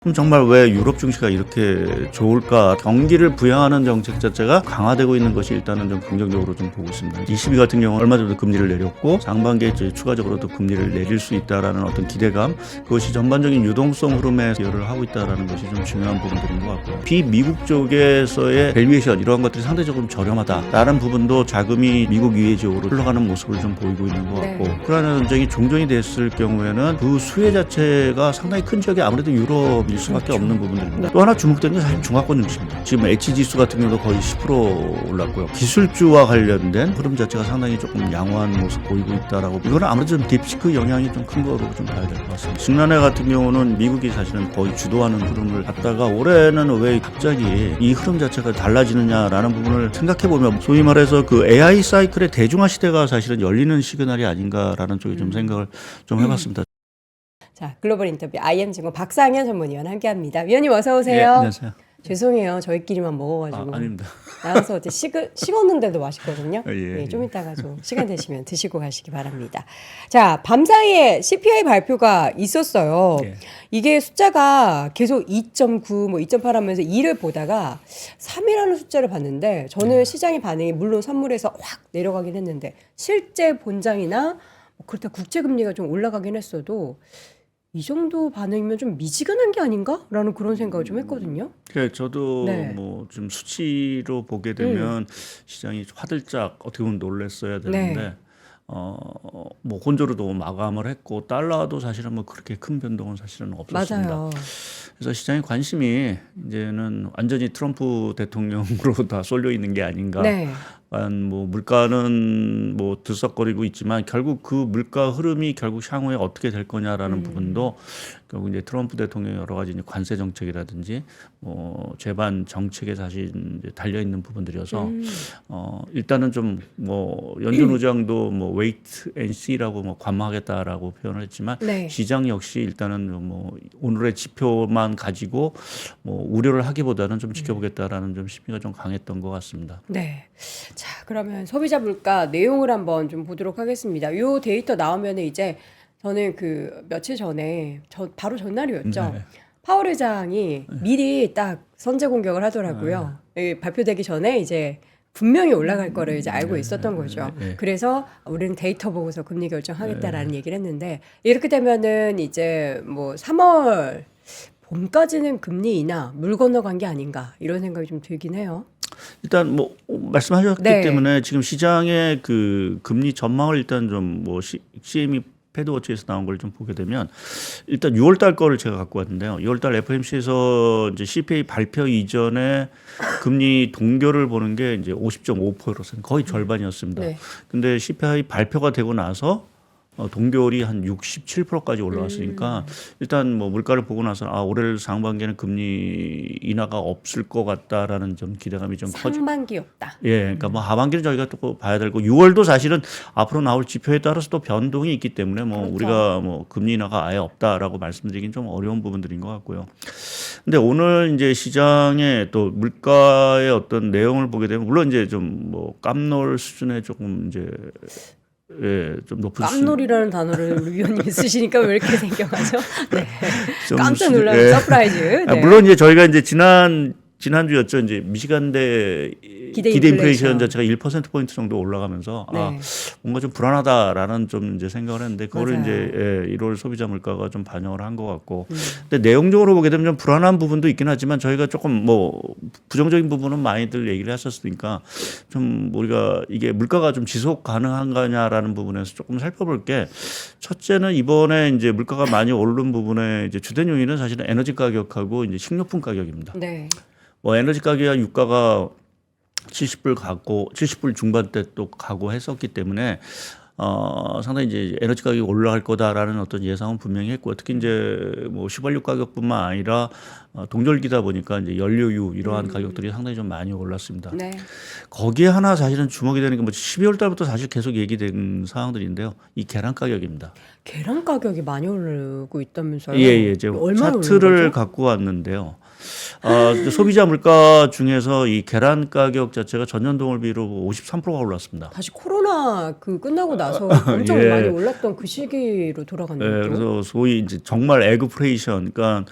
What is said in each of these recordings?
그럼 정말 왜 유럽 증시가 이렇게 좋을까? 경기를 부양하는 정책 자체가 강화되고 있는 것이 일단은 좀 긍정적으로 좀 보고 있습니다. ECB 같은 경우는 얼마 전에도 금리를 내렸고 상반기에 이제 추가적으로 또 금리를 내릴 수 있다라는 어떤 기대감, 그것이 전반적인 유동성 흐름에 기여를 하고 있다라는 것이 좀 중요한 부분들인 것 같고요. 비미국 쪽에서의 밸류에이션 이러한 것들이 상대적으로 저렴하다라는 부분도 자금이 미국 위에 지역으로 흘러가는 모습을 좀 보이고 있는 것 같고, 우크라이나 전쟁이 종전이 됐을 경우에는 그 수혜 자체가 상당히 큰 지역이 아무래도 유럽 일 수밖에 없는 부분들입니다. 또 하나 주목되는 게 사실 중화권 증시입니다. 지금 H지수 같은 경우도 거의 10% 올랐고요. 기술주와 관련된 흐름 자체가 상당히 조금 양호한 모습 보이고 있다라고. 이거는 아무래도 좀 딥시크 영향이 좀 큰 거로 좀 봐야 될 것 같습니다. 지난해 같은 경우는 미국이 사실은 거의 주도하는 흐름을 갖다가 올해는 왜 갑자기 이 흐름 자체가 달라지느냐라는 부분을 생각해 보면 소위 말해서 그 AI 사이클의 대중화 시대가 사실은 열리는 시그널이 아닌가라는 쪽에 좀 생각을 좀 해봤습니다. 자, 글로벌 인터뷰 IM증권 박상현 전문위원 함께합니다. 위원님 어서 오세요. 네, 안녕하세요. 죄송해요. 저희끼리만 먹어가지고. 아닙니다. 나와서 어제 식었는데도 맛있거든요. 예. 좀 이따가 좀 시간 되시면 드시고 가시기 바랍니다. 자, 밤사이에 CPI 발표가 있었어요. 예. 이게 숫자가 계속 2.9, 뭐 2.8 하면서 2를 보다가 3이라는 숫자를 봤는데 저는 시장의 반응이 물론 선물에서 확 내려가긴 했는데 실제 본장이나 그렇다 국제금리가 좀 올라가긴 했어도 이 정도 반응이면 좀 미지근한 게 아닌가라는 그런 생각을 좀 했거든요. 저도 네. 뭐 좀 수치로 보게 되면 시장이 화들짝 어떻게 보면 놀랐어야 되는데 네. 뭐 혼조로도 마감을 했고 달러도 사실은 뭐 그렇게 큰 변동은 사실은 없었습니다. 맞아요. 그래서 시장의 관심이 이제는 완전히 트럼프 대통령으로 다 쏠려 있는 게 아닌가. 네. 뭐 물가는 뭐 들썩거리고 있지만 결국 그 물가 흐름이 결국 향후에 어떻게 될 거냐라는 부분도 결국 이제 트럼프 대통령의 여러 가지 이제 관세 정책이라든지 뭐 재반 정책에 사실 이제 달려 있는 부분들이어서 일단은 좀 뭐 연준 의장도 뭐 wait and see라고 뭐 관망하겠다라고 표현을 했지만 네. 시장 역시 일단은 뭐 오늘의 지표만 가지고 뭐 우려를 하기보다는 좀 지켜보겠다라는 좀 심리가 좀 강했던 것 같습니다. 네. 자, 그러면 소비자 물가 내용을 한번 좀 보도록 하겠습니다. 요 데이터 나오면 이제 저는 그 며칠 전에 바로 전날이었죠. 네. 파월 의장이 미리 딱 선제 공격을 하더라고요. 발표되기 전에 이제 분명히 올라갈 거를 이제 알고 있었던 거죠. 그래서 우리는 데이터 보고서 금리 결정하겠다라는 얘기를 했는데 이렇게 되면은 이제 뭐 3월 봄까지는 금리 인하 물 건너간 게 아닌가 이런 생각이 좀 들긴 해요. 일단 뭐 말씀하셨기 네. 때문에 지금 시장의 그 금리 전망을 일단 좀 뭐 CME 패드워치에서 나온 걸 좀 보게 되면 일단 6월 달 거를 제가 갖고 왔는데요. 6월 달 FOMC에서 이제 CPI 발표 이전에 금리 동결을 보는 게 이제 50.5%, 거의 절반이었습니다. 네. 근데 CPI 발표가 되고 나서 동결이 한 67%까지 올라왔으니까 일단 뭐 물가를 보고 나서 올해 상반기에는 금리 인하가 없을 것 같다라는 좀 기대감이 좀 커지. 상반기 없다. 예, 그러니까 뭐 하반기는 저희가 또 봐야 되고 6월도 사실은 앞으로 나올 지표에 따라서 또 변동이 있기 때문에 뭐 그렇죠. 우리가 뭐 금리 인하가 아예 없다라고 말씀드리긴 좀 어려운 부분들인 것 같고요. 근데 오늘 이제 시장의 또 물가의 어떤 내용을 보게 되면 물론 이제 좀 뭐 깜놀 수준의 조금 이제 좀 높은 깜놀이라는 단어를 우리 위원님이 쓰시니까 왜 이렇게 생겨가죠? 네. 좀 깜짝 놀라는 서프라이즈. 네. 물론 이제 저희가 이제 지난주였죠. 이제 미시간대 기대 기대 인플레이션 인플레이션 자체가 1%포인트 정도 올라가면서 네. 뭔가 좀 불안하다라는 좀 이제 생각을 했는데 그거를 맞아요. 이제 1월 소비자 물가가 좀 반영을 한 것 같고 근데 내용적으로 보게 되면 좀 불안한 부분도 있긴 하지만 저희가 조금 뭐 부정적인 부분은 많이들 얘기를 하셨으니까 좀 우리가 이게 물가가 좀 지속 가능한 거냐라는 부분에서 조금 살펴볼 게 첫째는 이번에 이제 물가가 많이 오른 부분에 이제 주된 요인은 사실은 에너지 가격하고 이제 식료품 가격입니다. 네. 뭐 에너지 가격이야 유가가 70불 중반대 또 가고 했었기 때문에 상당히 이제 에너지 가격이 올라갈 거다라는 어떤 예상은 분명히 했고 특히 이제 뭐 휘발유 가격뿐만 아니라 동절기다 보니까 이제 연료유 이러한 가격들이 상당히 좀 많이 올랐습니다. 네. 거기에 하나 사실은 주목이 되는 게 뭐 12월 달부터 사실 계속 얘기된 사항들인데요. 이 계란 가격입니다. 계란 가격이 많이 오르고 있다면서요? 예. 제가 얼마나 차트를 오른 거죠? 갖고 왔는데요. 소비자 물가 중에서 이 계란 가격 자체가 전년 동월비로 53%가 올랐습니다. 다시 코로나 끝나고 나서 엄청 예. 많이 올랐던 그 시기로 돌아갔네요. 그래서 소위 이제 정말 에그플레이션, 그러니까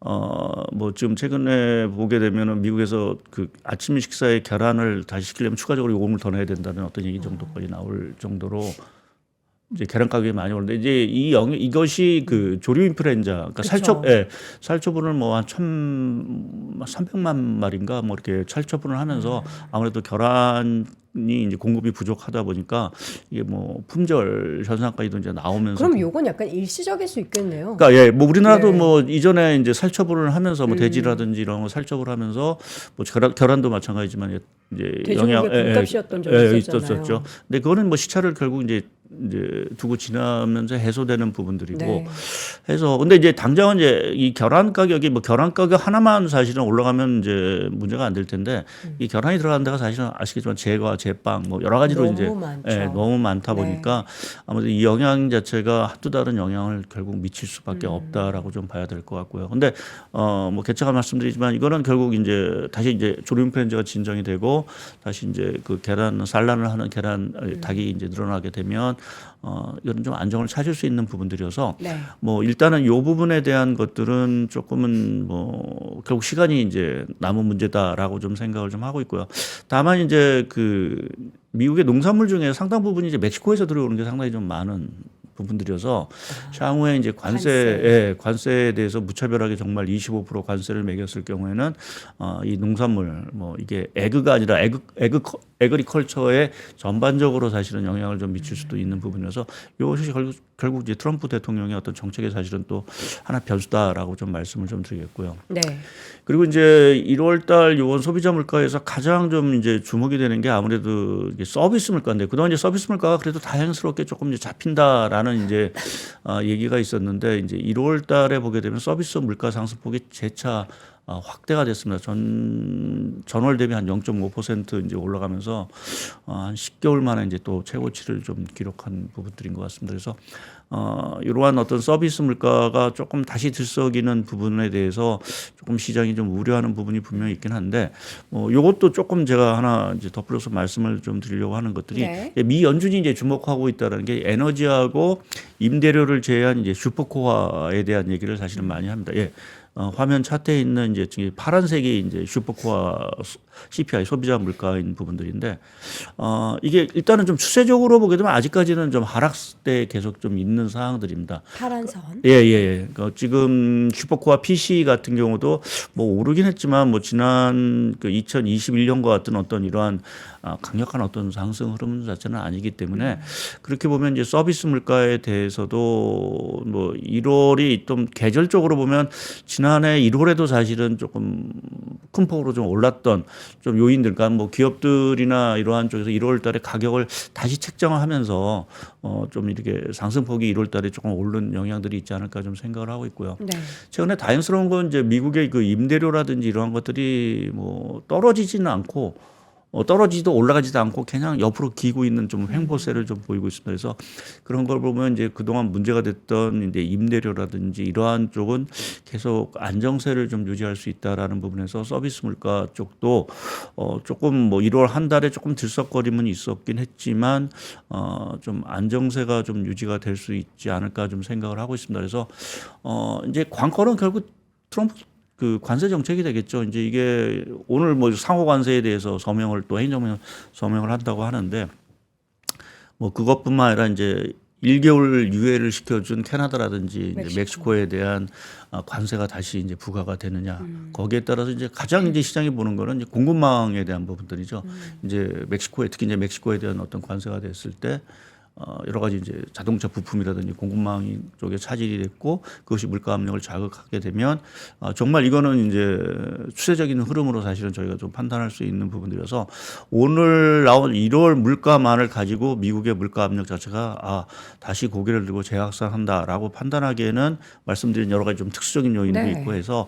뭐 지금 최근에 보게 되면은 미국에서 그 아침 식사에 계란을 다시 시키려면 추가적으로 요금을 더 내야 된다는 어떤 얘기 정도까지 나올 정도로 이제 계란 가격이 많이 오르는데 이제 이것이 그 조류 인플루엔자, 그러니까 살처분을 뭐 한 300만 마리인가 뭐 이렇게 살처분을 하면서 아무래도 계란이 이제 공급이 부족하다 보니까 이게 뭐 품절 현상까지도 이제 나오면서 그럼 요건 약간 일시적일 수 있겠네요. 그러니까 예, 뭐 우리나라도 네. 뭐 이전에 이제 살처분을 하면서 뭐 돼지라든지 이런 거 살처분을 하면서 뭐 계란도 마찬가지지만 이제 돼지고기 분값이었던 적이 있었잖아요. 있었죠. 근데 그거는 뭐 시차를 결국 이제 두고 지나면서 해소되는 부분들이고 네. 해서 근데 이제 당장은 이제 이 계란 가격이 뭐 계란 가격 하나만 사실은 올라가면 이제 문제가 안 될 텐데 이 계란이 들어가는 데가 사실은 아시겠지만 제과, 제빵 뭐 여러 가지로 너무 이제 많죠. 너무 많다 네. 보니까 아무래도 이 영향 자체가 한두 다른 영향을 결국 미칠 수밖에 없다라고 좀 봐야 될 것 같고요. 근데 뭐 개차가 말씀드리지만 이거는 결국 이제 다시 이제 조류 인플루엔자가 진정이 되고 다시 이제 그 계란 산란을 하는 계란 닭이 이제 늘어나게 되면 이거는 좀 안정을 찾을 수 있는 부분들이어서 네. 뭐 일단은 이 부분에 대한 것들은 조금은 뭐 결국 시간이 이제 남은 문제다라고 좀 생각을 좀 하고 있고요. 다만 이제 그 미국의 농산물 중에 상당 부분이 이제 멕시코에서 들어오는 게 상당히 좀 많은 부분들이어서 향후에 이제 관세에 대해서 무차별하게 정말 25% 관세를 매겼을 경우에는 이 농산물 뭐 이게 에그가 아니라 에그리컬처에 전반적으로 사실은 영향을 좀 미칠 수도 있는 부분이어서 이것이 결국 이제 트럼프 대통령의 어떤 정책의 사실은 또 하나 변수다라고 좀 말씀을 좀 드리겠고요. 네. 그리고 이제 1월달 요번 소비자 물가에서 가장 좀 이제 주목이 되는 게 아무래도 이게 서비스 물가인데 그동안 이제 서비스 물가가 그래도 다행스럽게 조금 이제 잡힌다라는 이제 얘기가 있었는데 이제 1월달에 보게 되면 서비스 물가 상승폭이 재차 확대가 됐습니다. 전월 대비 한 0.5% 이제 올라가면서 한 10개월 만에 이제 또 최고치를 좀 기록한 부분들인 것 같습니다. 그래서 이러한 어떤 서비스 물가가 조금 다시 들썩이는 부분에 대해서 조금 시장이 좀 우려하는 부분이 분명히 있긴 한데 이것도 조금 제가 하나 이제 덧붙여서 말씀을 좀 드리려고 하는 것들이 네. 미 연준이 이제 주목하고 있다는 게 에너지하고 임대료를 제외한 이제 슈퍼코어에 대한 얘기를 사실은 많이 합니다. 예. 화면 차트에 있는 이제 파란색이 이제 슈퍼코어 CPI 소비자 물가인 부분들인데 이게 일단은 좀 추세적으로 보게 되면 아직까지는 좀 하락세에 계속 좀 있는 상황들입니다. 파란 선. 예. 그러니까 지금 슈퍼코어 PC 같은 경우도 뭐 오르긴 했지만 뭐 지난 그 2021년과 같은 어떤 이러한 강력한 어떤 상승 흐름 자체는 아니기 때문에 그렇게 보면 이제 서비스 물가에 대해서도 뭐 1월이 좀 계절적으로 보면 지난해 1월에도 사실은 조금 큰 폭으로 좀 올랐던 좀 요인들, 그러니까 뭐 기업들이나 이러한 쪽에서 1월 달에 가격을 다시 책정을 하면서 좀 이렇게 상승폭이 1월 달에 조금 오른 영향들이 있지 않을까 좀 생각을 하고 있고요. 네. 최근에 다행스러운 건 이제 미국의 그 임대료라든지 이러한 것들이 뭐 떨어지지는 않고 떨어지지도 올라가지도 않고 그냥 옆으로 기고 있는 좀 횡보세를 좀 보이고 있습니다. 그래서 그런 걸 보면 이제 그동안 문제가 됐던 이제 임대료라든지 이러한 쪽은 계속 안정세를 좀 유지할 수 있다라는 부분에서 서비스 물가 쪽도 조금 뭐 1월 한 달에 조금 들썩거림은 있었긴 했지만 좀 안정세가 좀 유지가 될 수 있지 않을까 좀 생각을 하고 있습니다. 그래서 이제 관건은 결국 트럼프 그 관세 정책이 되겠죠. 이제 이게 오늘 뭐 상호 관세에 대해서 서명을 또 행정명 서명을 한다고 하는데 뭐 그것뿐만 아니라 이제 1개월 유예를 시켜준 캐나다라든지 이제 멕시코에 대한 관세가 다시 이제 부과가 되느냐 거기에 따라서 이제 가장 이제 시장이 보는 거는 이제 공급망에 대한 부분들이죠. 이제 특히 이제 멕시코에 대한 어떤 관세가 됐을 때 여러 가지 이제 자동차 부품이라든지 공급망 쪽에 차질이 됐고 그것이 물가 압력을 자극하게 되면 정말 이거는 이제 추세적인 흐름으로 사실은 저희가 좀 판단할 수 있는 부분들이어서 오늘 나온 1월 물가만을 가지고 미국의 물가 압력 자체가 다시 고개를 들고 재확산한다라고 판단하기에는 말씀드린 여러 가지 좀 특수적인 요인도 네. 있고 해서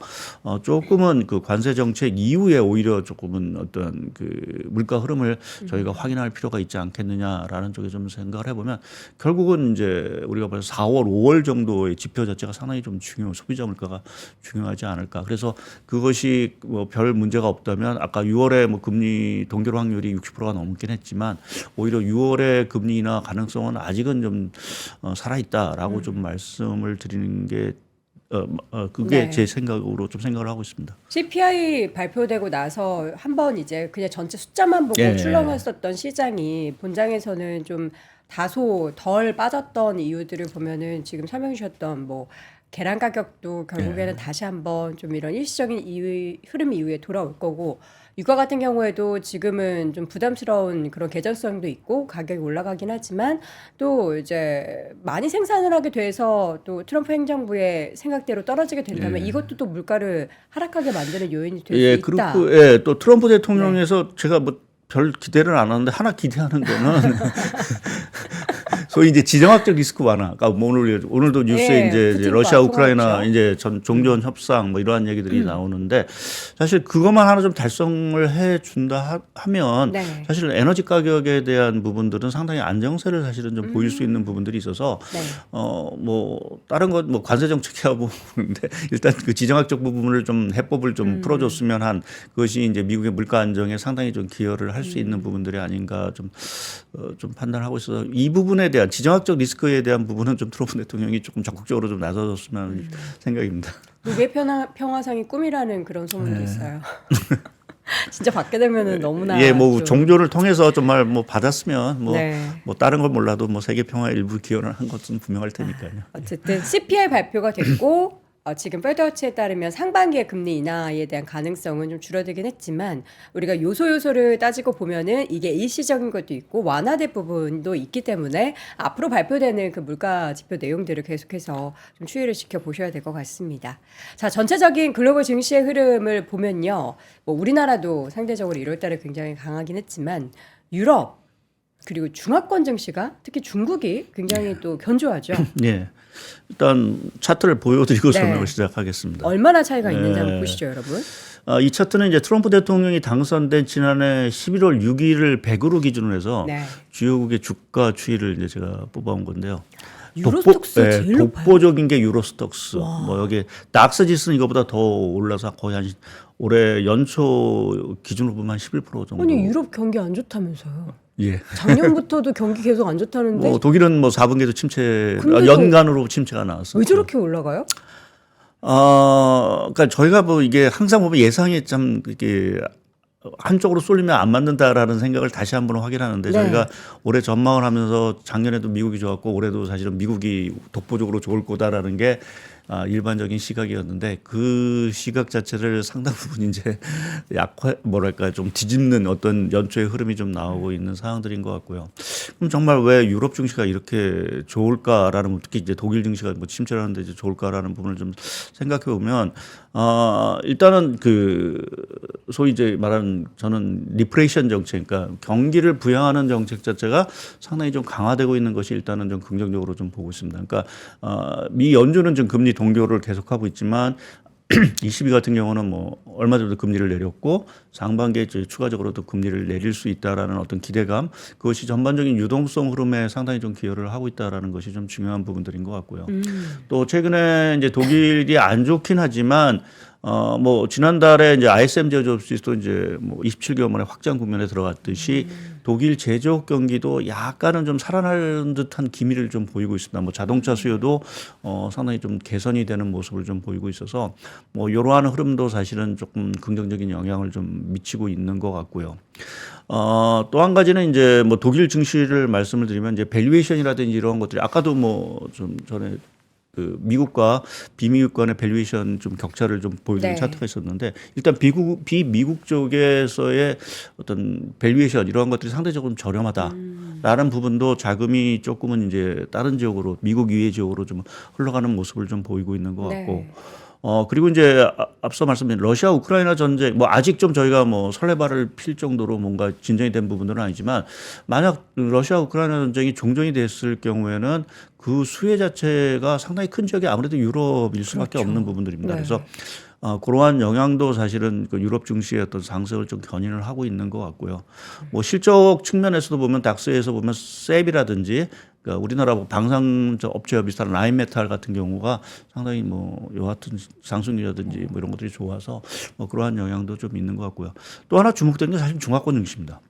조금은 그 관세 정책 이후에 오히려 조금은 어떤 그 물가 흐름을 저희가 확인할 필요가 있지 않겠느냐라는 쪽에 좀 생각을 해보면 결국은 이제 우리가 벌써 4월, 5월 정도의 지표 자체가 상당히 좀 소비자 물가가 중요하지 않을까. 그래서 그것이 뭐 별 문제가 없다면 아까 6월에 뭐 금리 동결 확률이 60%가 넘긴 했지만 오히려 6월의 금리 인하 가능성은 아직은 좀 살아있다라고 좀 말씀을 드리는 게 그게 네. 제 생각으로 좀 생각을 하고 있습니다. CPI 발표되고 나서 한번 이제 그냥 전체 숫자만 보고 예. 출렁였었던 시장이 본장에서는 좀 다소 덜 빠졌던 이유들을 보면은 지금 설명해 주셨던 뭐 계란 가격도 결국에는 다시 한번 좀 이런 일시적인 흐름 이후에 돌아올 거고, 유가 같은 경우에도 지금은 좀 부담스러운 그런 계절성도 있고 가격이 올라가긴 하지만 또 이제 많이 생산을 하게 돼서 또 트럼프 행정부의 생각대로 떨어지게 된다면 이것도 또 물가를 하락하게 만드는 요인이 될 수 예, 있다. 그리고 예, 또 트럼프 대통령에서 제가 뭐 별 기대를 안 하는데 하나 기대하는 거는 소위 이제 지정학적 리스크 완화. 그러니까 뭐 오늘도 뉴스에 예, 이제 푸틴과 러시아 우크라이나 통화했죠. 이제 종전 협상 뭐 이러한 얘기들이 나오는데, 사실 그것만 하나 좀 달성을 해 준다 하면 네. 사실 에너지 가격에 대한 부분들은 상당히 안정세를 사실은 좀 보일 수 있는 부분들이 있어서 네. 뭐 다른 것 뭐 관세 정책이라고 보는데 일단 그 지정학적 부분을 좀 해법을 좀 풀어줬으면 한, 그것이 이제 미국의 물가 안정에 상당히 좀 기여를 할 수 있는 부분들이 아닌가 좀 판단하고 있어서, 이 부분에 대한 지정학적 리스크에 대한 부분은 좀 트럼프 대통령이 조금 적극적으로 좀 나서줬으면 하는 생각입니다. 노벨 평화상이 꿈이라는 그런 소문도 있어요. 진짜 받게 되면은 너무나 예, 뭐 좀- 종교를 통해서 정말 뭐 받았으면 뭐 네. 다른 걸 몰라도 뭐 세계 평화에 일부 기여를 한 것은 분명할 테니까요. 어쨌든 CPI 발표가 됐고 지금 페드워치에 따르면 상반기에 금리 인하에 대한 가능성은 좀 줄어들긴 했지만, 우리가 요소를 따지고 보면은 이게 일시적인 것도 있고 완화될 부분도 있기 때문에 앞으로 발표되는 그 물가 지표 내용들을 계속해서 좀 추이를 지켜보셔야 될 것 같습니다. 자, 전체적인 글로벌 증시의 흐름을 보면요, 뭐 우리나라도 상대적으로 1월 달에 굉장히 강하긴 했지만 유럽 그리고 중화권 증시가, 특히 중국이 굉장히 또 견조하죠. 예. 일단 차트를 보여드리고 네. 설명을 시작하겠습니다. 얼마나 차이가 있는지 한번 보시죠, 여러분. 이 차트는 이제 트럼프 대통령이 당선된 지난해 11월 6일을 100으로 기준으로 해서 네. 주요국의 주가 추이를 이제 제가 뽑아온 건데요. 유로스톡스 제일 높아요. 독보적인 게 유로스톡스. 뭐 여기 닥스 지수는 이거보다 더 올라서 거의 한 올해 연초 기준으로 보면 한 11% 정도. 아니 유럽 경기 안 좋다면서요. 예. 작년부터도 경기 계속 안 좋다는데 뭐 독일은 뭐 4분기에도 침체, 근데도 연간으로 침체가 나왔어요. 왜 저렇게 올라가요? 그러니까 저희가 뭐 이게 항상 보면 예상이 참 이게 한쪽으로 쏠리면 안 맞는다라는 생각을 다시 한번 확인하는데, 네. 저희가 올해 전망을 하면서 작년에도 미국이 좋았고 올해도 사실은 미국이 독보적으로 좋을 거다라는 게 일반적인 시각이었는데, 그 시각 자체를 상당 부분 이제 뭐랄까 좀 뒤집는 어떤 연초의 흐름이 좀 나오고 있는 상황들인 것 같고요. 그럼 정말 왜 유럽 증시가 이렇게 좋을까라는, 특히 이제 독일 증시가 뭐 침체하는데 이제 좋을까라는 부분을 좀 생각해 보면, 일단은 그 소위 이제 말하는 저는 리프레이션 정책, 그러니까 경기를 부양하는 정책 자체가 상당히 좀 강화되고 있는 것이 일단은 좀 긍정적으로 좀 보고 있습니다. 그러니까 미 연준은 좀 금리 동결을 계속하고 있지만 ECB 같은 경우는 뭐 얼마 전에도 금리를 내렸고 상반기에 추가적으로도 금리를 내릴 수 있다라는 어떤 기대감, 그것이 전반적인 유동성 흐름에 상당히 좀 기여를 하고 있다라는 것이 좀 중요한 부분들인 것 같고요. 또 최근에 이제 독일이 안 좋긴 하지만 뭐 지난달에 이제 ISM 제조업지수도 이제 뭐 27개월 만에 확장 국면에 들어갔듯이 독일 제조업 경기도 약간은 좀 살아나는 듯한 기미를 좀 보이고 있습니다. 뭐 자동차 수요도 상당히 좀 개선이 되는 모습을 좀 보이고 있어서 뭐 이러한 흐름도 사실은 조금 긍정적인 영향을 좀 미치고 있는 것 같고요. 또 한 가지는 이제 뭐 독일 증시를 말씀을 드리면 이제 밸류에이션이라든지 이런 것들이 아까도 뭐 좀 전에 그 미국과 비미국 간의 밸류에이션 좀 격차를 좀 보여주는 네. 차트가 있었는데, 일단 비미국 쪽에서의 어떤 밸류에이션 이러한 것들이 상대적으로 저렴하다라는 부분도 자금이 조금은 이제 다른 지역으로, 미국 이외 지역으로 좀 흘러가는 모습을 좀 보이고 있는 것 같고. 네. 그리고 이제 앞서 말씀드린 러시아 우크라이나 전쟁, 뭐 아직 좀 저희가 뭐 설레발을 필 정도로 뭔가 진전이 된 부분들은 아니지만, 만약 러시아 우크라이나 전쟁이 종전이 됐을 경우에는 그 수혜 자체가 상당히 큰 지역이 아무래도 유럽일 수밖에 그렇죠. 없는 부분들입니다. 네. 그래서 그러한 영향도 사실은 그 유럽 증시의 어떤 상승을 좀 견인을 하고 있는 것 같고요. 뭐 실적 측면에서도 보면 닥스에서 보면 셉이라든지, 그러니까 우리나라 뭐 방산 업체와 비슷한 라인메탈 같은 경우가 상당히 뭐 여하튼 상승률이라든지 뭐 이런 것들이 좋아서 뭐 그러한 영향도 좀 있는 것 같고요. 또 하나 주목되는 게 사실 중화권 증시입니다.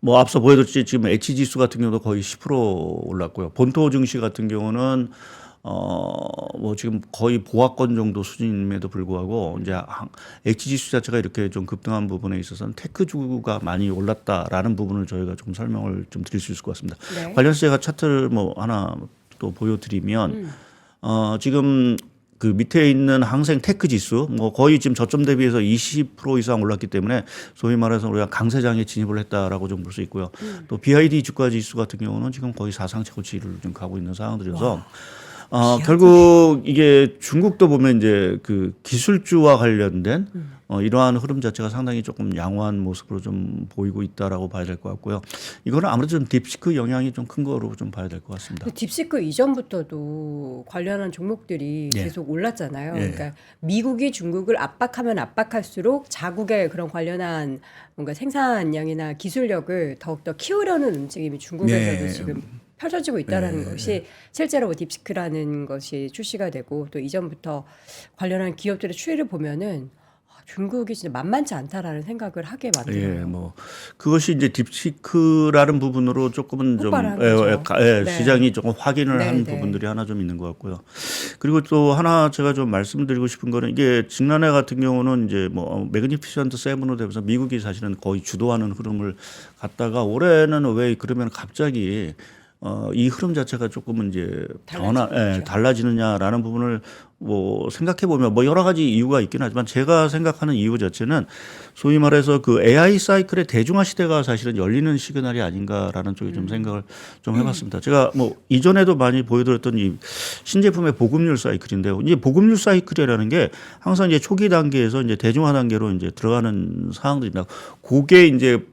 뭐 앞서 보여드렸지 지금 H 지수 같은 경우도 거의 10% 올랐고요. 본토 증시 같은 경우는 뭐 지금 거의 보합권 정도 수준임에도 불구하고 이제 H 지수 자체가 이렇게 좀 급등한 부분에 있어서는 테크주가 많이 올랐다라는 부분을 저희가 좀 설명을 좀 드릴 수 있을 것 같습니다. 네. 관련해서 제가 차트를 뭐 하나 또 보여드리면 지금 그 밑에 있는 항생 테크 지수 뭐 거의 지금 저점 대비해서 20% 이상 올랐기 때문에 소위 말해서 우리가 강세장에 진입을 했다라고 좀 볼 수 있고요. 또 BID 주가 지수 같은 경우는 지금 거의 사상 최고치를 좀 가고 있는 상황들이어서 결국 이게 중국도 보면 이제 그 기술주와 관련된 이러한 흐름 자체가 상당히 조금 양호한 모습으로 좀 보이고 있다라고 봐야 될 것 같고요. 이거는 아무래도 좀 딥시크 영향이 좀 큰 거로 좀 봐야 될 것 같습니다. 그 딥시크 이전부터도 관련한 종목들이 예. 계속 올랐잖아요. 예. 그러니까 미국이 중국을 압박하면 압박할수록 자국의 그런 관련한 뭔가 생산량이나 기술력을 더욱더 키우려는 움직임이 중국에서도 예. 지금 펼쳐지고 있다는 것이 실제로 뭐 딥시크라는 것이 출시가 되고 또 이전부터 관련한 기업들의 추이를 보면은 중국이 진짜 만만치 않다라는 생각을 하게 만들어요. 예, 뭐 그것이 이제 딥시크라는 부분으로 조금은 좀 폭발한 거죠. 네. 시장이 조금 확인을 네, 한 네. 부분들이 하나 좀 있는 것 같고요. 그리고 또 하나 제가 좀 말씀드리고 싶은 거는 이게 지난해 같은 경우는 이제 뭐 매그니피션트 세븐으로 되면서 미국이 사실은 거의 주도하는 흐름을 갔다가 올해는 왜 그러면 갑자기 이 흐름 자체가 조금은 이제 달라지느냐라는 부분을 뭐 생각해 보면 뭐 여러 가지 이유가 있긴 하지만 제가 생각하는 이유 자체는 소위 말해서 그 AI 사이클의 대중화 시대가 사실은 열리는 시그널이 아닌가라는 쪽에 좀 생각을 좀 해봤습니다. 제가 뭐 이전에도 많이 보여드렸던 이 신제품의 보급률 사이클인데요. 이제 보급률 사이클이라는 게 항상 이제 초기 단계에서 이제 대중화 단계로 이제 들어가는 상황들입니다. 그게 이제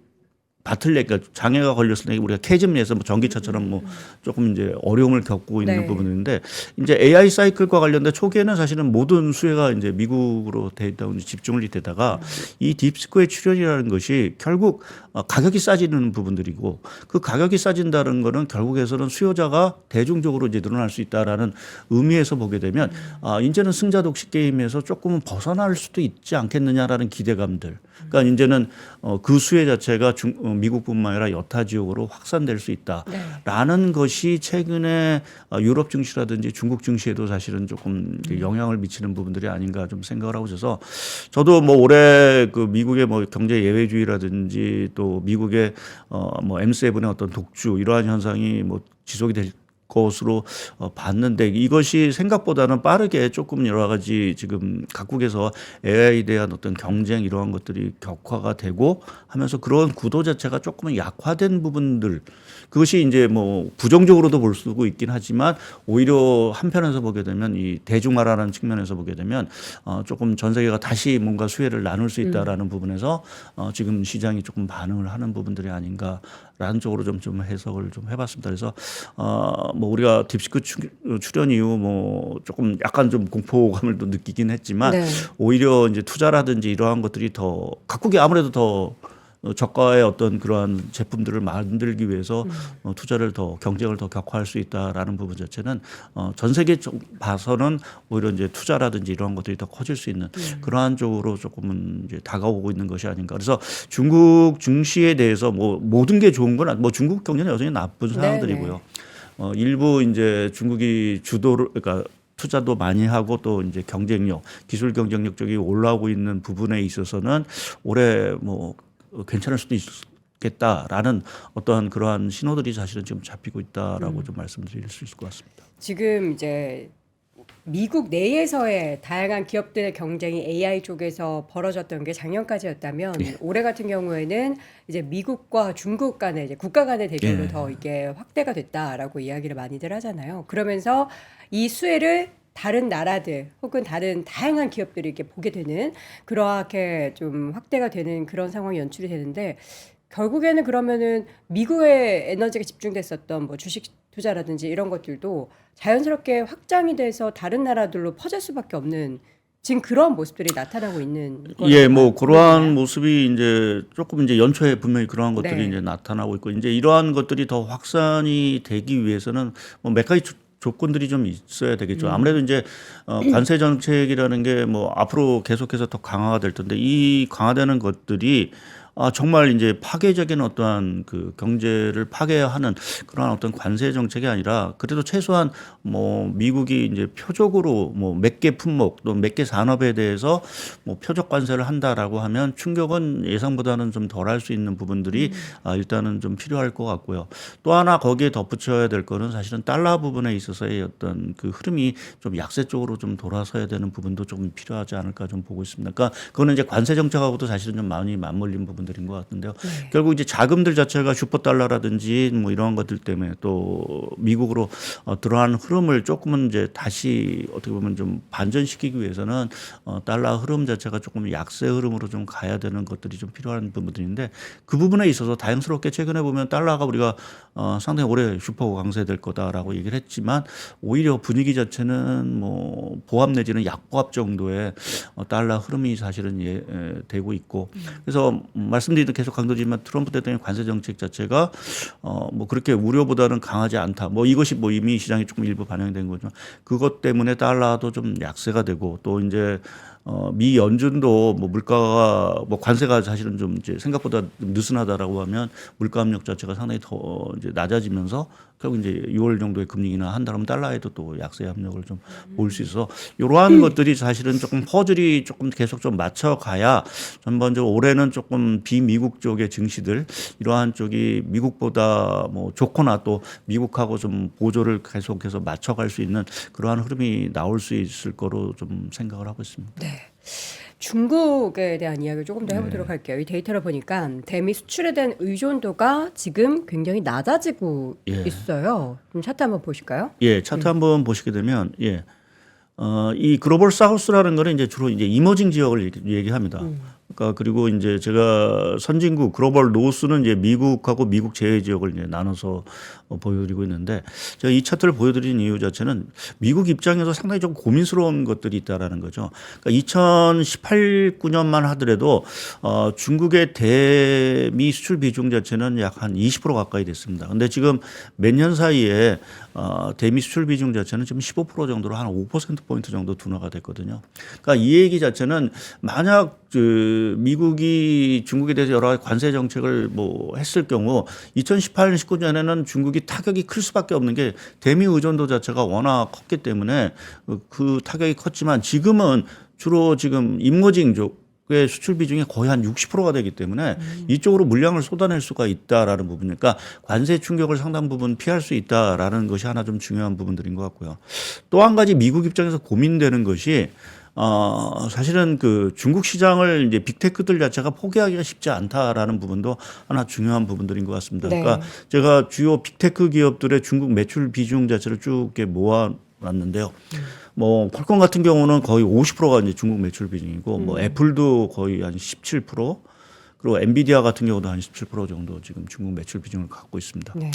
바틀렉, 그러니까 장애가 걸렸을 때 우리가 캐즘에서 뭐 전기차처럼 뭐 조금 이제 어려움을 겪고 있는 네. 부분인데 이제 AI 사이클과 관련된 초기에는 사실은 모든 수혜가 이제 미국으로 돼 있다 보니 집중을 되다가 이 딥시크의 출현이라는 것이 결국 가격이 싸지는 부분들이고 그 가격이 싸진다는 거는 결국에서는 수요자가 대중적으로 이제 늘어날 수 있다라는 의미에서 보게 되면 이제는 승자 독식 게임에서 조금은 벗어날 수도 있지 않겠느냐라는 기대감들. 그러니까 이제는 그 수혜 자체가 미국뿐만 아니라 여타 지역으로 확산될 수 있다라는 것이 최근에 유럽 증시라든지 중국 증시에도 사실은 조금 영향을 미치는 부분들이 아닌가 좀 생각을 하고 있어서 저도 뭐 올해 그 미국의 뭐 경제 예외주의라든지 또 미국의 뭐 M7의 어떤 독주 이러한 현상이 뭐 지속이 될 것으로 봤는데 이것이 생각보다는 빠르게 조금 여러 가지 지금 각국에서 AI에 대한 어떤 경쟁 이러한 것들이 격화가 되고 하면서 그런 구도 자체가 조금은 약화된 부분들 그것이 이제 뭐 부정적으로도 볼 수도 있긴 하지만 오히려 한편에서 보게 되면 이 대중화라는 측면에서 보게 되면 조금 전 세계가 다시 뭔가 수혜를 나눌 수 있다라는 부분에서 지금 시장이 조금 반응을 하는 부분들이 아닌가라는 쪽으로 좀 해석을 좀 해봤습니다. 그래서 뭐 우리가 딥시크 출현 이후 뭐 조금 약간 좀 공포감을 또 느끼긴 했지만 네. 오히려 이제 투자라든지 이러한 것들이 더 각국이 아무래도 더 저가의 어떤 그러한 제품들을 만들기 위해서 투자를 더 경쟁을 더 격화할 수 있다라는 부분 자체는 전 세계 쪽 봐서는 오히려 이제 투자라든지 이러한 것들이 더 커질 수 있는 그러한 쪽으로 조금은 이제 다가오고 있는 것이 아닌가. 그래서 중국 증시에 대해서 뭐 모든 게 좋은 건 뭐 중국 경제는 여전히 나쁜 상황들이고요. 일부 이제 중국이 주도를 그러니까 투자도 많이 하고 또 이제 경쟁력, 기술 경쟁력 쪽이 올라오고 있는 부분에 있어서는 올해 뭐 괜찮을 수도 있겠다라는 어떠한 그러한 신호들이 사실은 지금 잡히고 있다라고 좀 말씀드릴 수 있을 것 같습니다. 지금 이제 미국 내에서의 다양한 기업들의 경쟁이 AI 쪽에서 벌어졌던 게 작년까지였다면 올해 같은 경우에는 이제 미국과 중국 간의 이제 국가 간의 대결로 더 이게 확대가 됐다라고 이야기를 많이들 하잖아요. 그러면서 이 수혜를 다른 나라들 혹은 다른 다양한 기업들이 이렇게 보게 되는 그렇게 좀 확대가 되는 그런 상황이 연출이 되는데 결국에는 그러면은 미국의 에너지가 집중됐었던 뭐 주식 투자라든지 이런 것들도 자연스럽게 확장이 돼서 다른 나라들로 퍼질 수밖에 없는 지금 그런 모습들이 나타나고 있는 예, 뭐 그러한 모습이 이제 조금 이제 연초에 분명히 그러한 것들이 이제 나타나고 있고 이제 이러한 것들이 더 확산이 되기 위해서는 뭐 몇 가지 조건들이 좀 있어야 되겠죠. 아무래도 이제 관세 정책이라는 게 뭐 앞으로 계속해서 더 강화가 될 텐데 이 강화되는 것들이 정말 이제 파괴적인 어떠한 그 경제를 파괴하는 그러한 어떤 관세 정책이 아니라 그래도 최소한 뭐 미국이 이제 표적으로 뭐 몇 개 품목 또 몇 개 산업에 대해서 뭐 표적 관세를 한다라고 하면 충격은 예상보다는 좀 덜할 수 있는 부분들이 일단은 좀 필요할 것 같고요. 또 하나 거기에 덧붙여야 될 거는 사실은 달러 부분에 있어서의 어떤 그 흐름이 좀 약세 쪽으로 좀 돌아서야 되는 부분도 좀 필요하지 않을까 좀 보고 있습니다. 그러니까 그거는 이제 관세 정책하고도 사실은 좀 많이 맞물린 부분들인 것 같은데요. 네. 결국 이제 자금들 자체가 슈퍼달러라든지 뭐 이러한 것들 때문에 또 미국으로 들어가는 흐름을 조금은 이제 다시 어떻게 보면 좀 반전시키기 위해서는 달러 흐름 자체가 조금 약세 흐름으로 좀 가야 되는 것들이 좀 필요한 부분들인데 그 부분에 있어서 다행스럽게 최근에 보면 달러가 우리가 상당히 오래 슈퍼 강세될 거다라고 얘기를 했지만 오히려 분위기 자체는 뭐 보합 내지는 약보합 정도의 달러 흐름이 사실은 되고 있고 그래서 말씀드리도 계속 강조지만 트럼프 대통령의 관세 정책 자체가 뭐 그렇게 우려보다는 강하지 않다. 뭐 이것이 뭐 이미 시장에 조금 일부 반영된 거죠. 그것 때문에 달러도 좀 약세가 되고 또 이제 미 연준도 뭐 물가가 뭐 관세가 사실은 좀 이제 생각보다 좀 느슨하다라고 하면 물가 압력 자체가 상당히 더 이제 낮아지면서 결국 이제 6월 정도의 금리 인하 한다면 달러에도 또 약세 압력을 좀 볼 수 있어 이러한 것들이 사실은 조금 퍼즐이 조금 계속 좀 맞춰가야 전반적으로 올해는 조금 비미국 쪽의 증시들 이러한 쪽이 미국보다 뭐 좋거나 또 미국하고 좀 보조를 계속해서 맞춰갈 수 있는 그러한 흐름이 나올 수 있을 거로 좀 생각을 하고 있습니다. 네. 중국에 대한 이야기를 조금 더 해보도록 할게요. 이 데이터를 보니까 대미 수출에 대한 의존도가 지금 굉장히 낮아지고 있어요. 좀 차트 한번 보실까요? 예, 차트 한번 보시게 되면 이 글로벌 사우스라는 거는 이제 주로 이제 이머징 지역을 얘기합니다. 그러니까 그리고 이제 제가 선진국 글로벌 노스는 이제 미국하고 미국 제외 지역을 이제 나눠서 보여드리고 있는데 제가 이 차트를 보여드린 이유 자체는 미국 입장에서 상당히 좀 고민스러운 것들이 있다라는 거죠. 그러니까 2018, 9년만 하더라도 중국의 대미 수출 비중 자체는 약 한 20% 가까이 됐습니다. 근데 지금 몇 년 사이에 대미 수출 비중 자체는 지금 15% 정도로 한 5%포인트 정도 둔화가 됐거든요. 그러니까 이 얘기 자체는 만약 미국이 중국에 대해서 여러 가지 관세 정책을 뭐 했을 경우 2018년 19년에는 중국이 타격이 클 수밖에 없는 게 대미 의존도 자체가 워낙 컸기 때문에 그 타격이 컸지만 지금은 주로 지금 이머징 쪽의 수출 비중이 거의 한 60%가 되기 때문에 이쪽으로 물량을 쏟아낼 수가 있다라는 부분이니까 관세 충격을 상당 부분 피할 수 있다라는 것이 하나 좀 중요한 부분들인 것 같고요. 또 한 가지 미국 입장에서 고민되는 것이 사실은 그 중국 시장을 이제 빅테크들 자체가 포기하기가 쉽지 않다라는 부분도 하나 중요한 부분들인 것 같습니다. 네. 그러니까 제가 주요 빅테크 기업들의 중국 매출 비중 자체를 쭉 이렇게 모아놨는데요. 뭐 퀄컴 같은 경우는 거의 50%가 이제 중국 매출 비중이고 뭐 애플도 거의 한 17%. 그리고 엔비디아 같은 경우도 한 17% 정도 지금 중국 매출 비중을 갖고 있습니다. 네.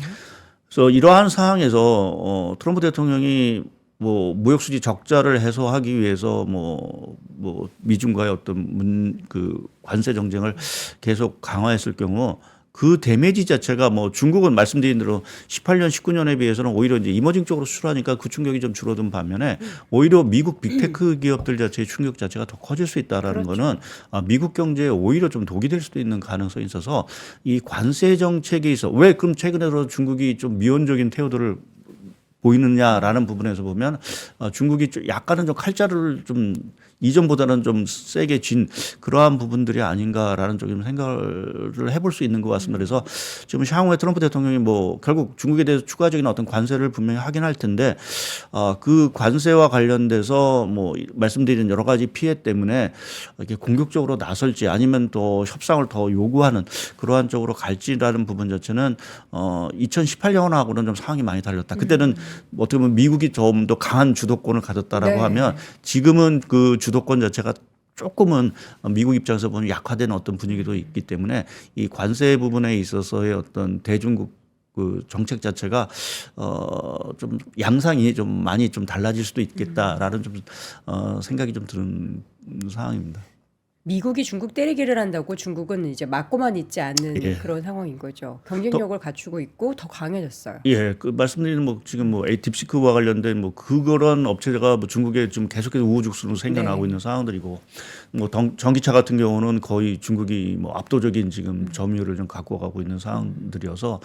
그래서 이러한 상황에서 트럼프 대통령이 뭐 무역수지 적자를 해소하기 위해서 뭐 미중과의 어떤 그 관세 정쟁을 계속 강화했을 경우 그 데미지 자체가 뭐 중국은 말씀드린 대로 18년, 19년에 비해서는 오히려 이제 이머징 쪽으로 수출하니까 그 충격이 좀 줄어든 반면에 오히려 미국 빅테크 기업들 자체의 충격 자체가 더 커질 수 있다라는 거는 미국 경제에 오히려 좀 독이 될 수도 있는 가능성이 있어서 이 관세 정책에 있어 왜 그럼 최근에 들어 중국이 좀 미온적인 태도를 보이느냐라는 부분에서 보면 중국이 약간은 좀 칼자루를 좀 이전보다는 좀 세게 쥔 그러한 부분들이 아닌가라는 쪽에 생각을 해볼 수 있는 것 같습니다. 그래서 지금 향후에 트럼프 대통령이 뭐 결국 중국에 대해서 추가적인 어떤 관세를 분명히 하긴 할 텐데 그 관세와 관련돼서 뭐 말씀드린 여러 가지 피해 때문에 이렇게 공격적으로 나설지 아니면 또 협상을 더 요구하는 그러한 쪽으로 갈지라는 부분 자체는 2018년하고는 좀 상황이 많이 달랐다. 그때는 어떻게 보면 미국이 좀 더 강한 주도권을 가졌다라고 하면 지금은 그 주도권 자체가 조금은 미국 입장에서 보면 약화된 어떤 분위기도 있기 때문에 이 관세 부분에 있어서의 어떤 대중국 그 정책 자체가 좀 양상이 좀 많이 좀 달라질 수도 있겠다라는 좀 생각이 좀 드는 상황입니다. 미국이 중국 때리기를 한다고 중국은 이제 맞고만 있지 않는 예. 그런 상황인 거죠. 경쟁력을 갖추고 있고 더 강해졌어요. 예, 그 말씀드리는 뭐 지금 뭐 딥시크와 관련된 뭐 그런 업체가 뭐 중국에 좀 계속해서 우후죽순으로 생겨나고 네. 있는 상황들이고 뭐 전기차 같은 경우는 거의 중국이 뭐 압도적인 지금 점유율을 좀 갖고 가고 있는 상황들이어서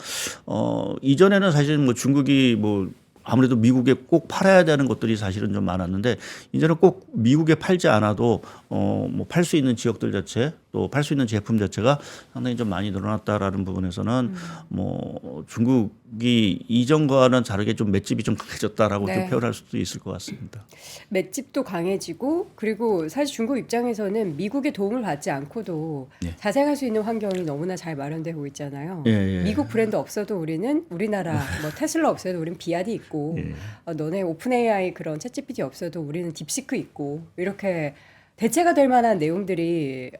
이전에는 사실 뭐 중국이 뭐 아무래도 미국에 꼭 팔아야 되는 것들이 사실은 좀 많았는데 이제는 꼭 미국에 팔지 않아도 뭐 팔 수 있는 지역들 자체 또 팔 수 있는 제품 자체가 상당히 좀 많이 늘어났다라는 부분에서는 뭐 중국이 이전과는 다르게 좀 맷집이 좀 강해졌다라고 네. 좀 표현할 수도 있을 것 같습니다. 맷집도 강해지고 그리고 사실 중국 입장에서는 미국의 도움을 받지 않고도 네. 자생할 수 있는 환경이 너무나 잘 마련되고 있잖아요. 예, 예. 미국 브랜드 없어도 우리는 우리나라 뭐 테슬라 없어도 우리는 비아디 있고 예. 너네 오픈 AI 그런 챗GPT 없어도 우리는 딥시크 있고 이렇게 대체가 될 만한 내용들이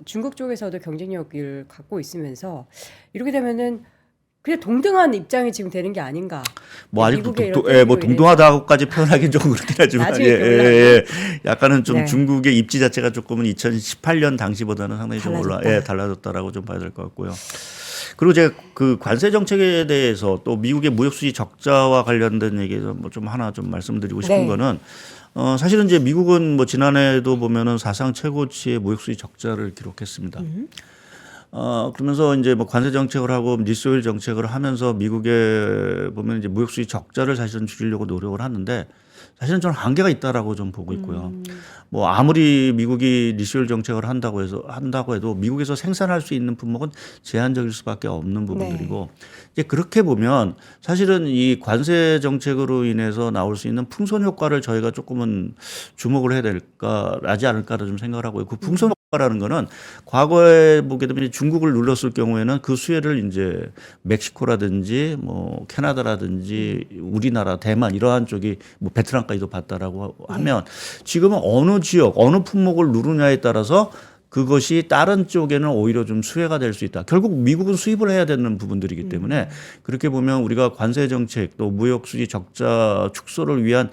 중국 쪽에서도 경쟁력을 갖고 있으면서 이렇게 되면은 그냥 동등한 입장이 지금 되는 게 아닌가. 뭐 아직 미국의 이런 뭐 때리기로 동등하다고까지 표현하기는 조금 그렇긴 하지만 나중에 또 올라가죠. 약간은 좀 네. 중국의 입지 자체가 조금은 2018년 당시보다는 상당히 좀 달라졌다. 달라졌다라고 좀 봐야 될 것 같고요. 그리고 제가 그 관세 정책에 대해서 또 미국의 무역 수지 적자와 관련된 얘기에서 뭐 좀 하나 좀 말씀드리고 싶은 네. 거는 사실은 이제 미국은 뭐 지난해도 보면은 사상 최고치의 무역 수지 적자를 기록했습니다. 그러면서 이제 뭐 관세 정책을 하고 리소일 정책을 하면서 미국에 보면 이제 무역 수지 적자를 사실은 줄이려고 노력을 하는데 사실은 저는 한계가 있다라고 좀 보고 있고요. 뭐 아무리 미국이 리소일 정책을 한다고 해도 미국에서 생산할 수 있는 품목은 제한적일 수밖에 없는 부분들이고 이제 그렇게 보면 사실은 이 관세 정책으로 인해서 나올 수 있는 풍선 효과를 저희가 조금은 주목을 해야 될까 하지 않을까도 좀 생각을 하고요. 그 풍선 효과라는 거는 과거에 보게 되면 중국을 눌렀을 경우에는 그 수혜를 이제 멕시코라든지 뭐 캐나다라든지 우리나라, 대만 이러한 쪽이 뭐 베트남까지도 봤다라고 하면 지금은 어느 지역, 어느 품목을 누르냐에 따라서 그것이 다른 쪽에는 오히려 좀 수혜가 될 수 있다. 결국 미국은 수입을 해야 되는 부분들이기 때문에 그렇게 보면 우리가 관세 정책 또 무역 수지 적자 축소를 위한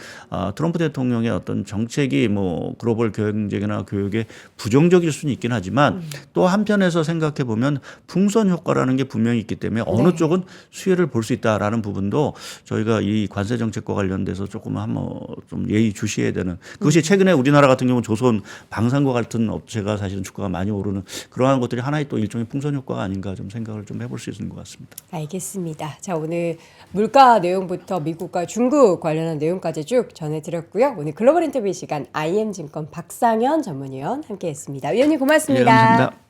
트럼프 대통령의 어떤 정책이 뭐 글로벌 경쟁이나 교육에 부정적일 수는 있긴 하지만 또 한편에서 생각해 보면 풍선 효과라는 게 분명히 있기 때문에 어느 쪽은 수혜를 볼 수 있다라는 부분도 저희가 이 관세 정책과 관련돼서 조금 한번 좀 예의 주시해야 되는 그것이 최근에 우리나라 같은 경우는 조선 방산과 같은 업체가 사실은 주가가 많이 오르는 그러한 것들이 하나의 또 일종의 풍선 효과가 아닌가 좀 생각을 좀 해볼 수 있는 것 같습니다. 알겠습니다. 자, 오늘 물가 내용부터 미국과 중국 관련한 내용까지 쭉 전해드렸고요. 오늘 글로벌 인터뷰 시간 IM증권 박상현 전문위원 함께했습니다. 위원님 고맙습니다. 네, 감사합니다.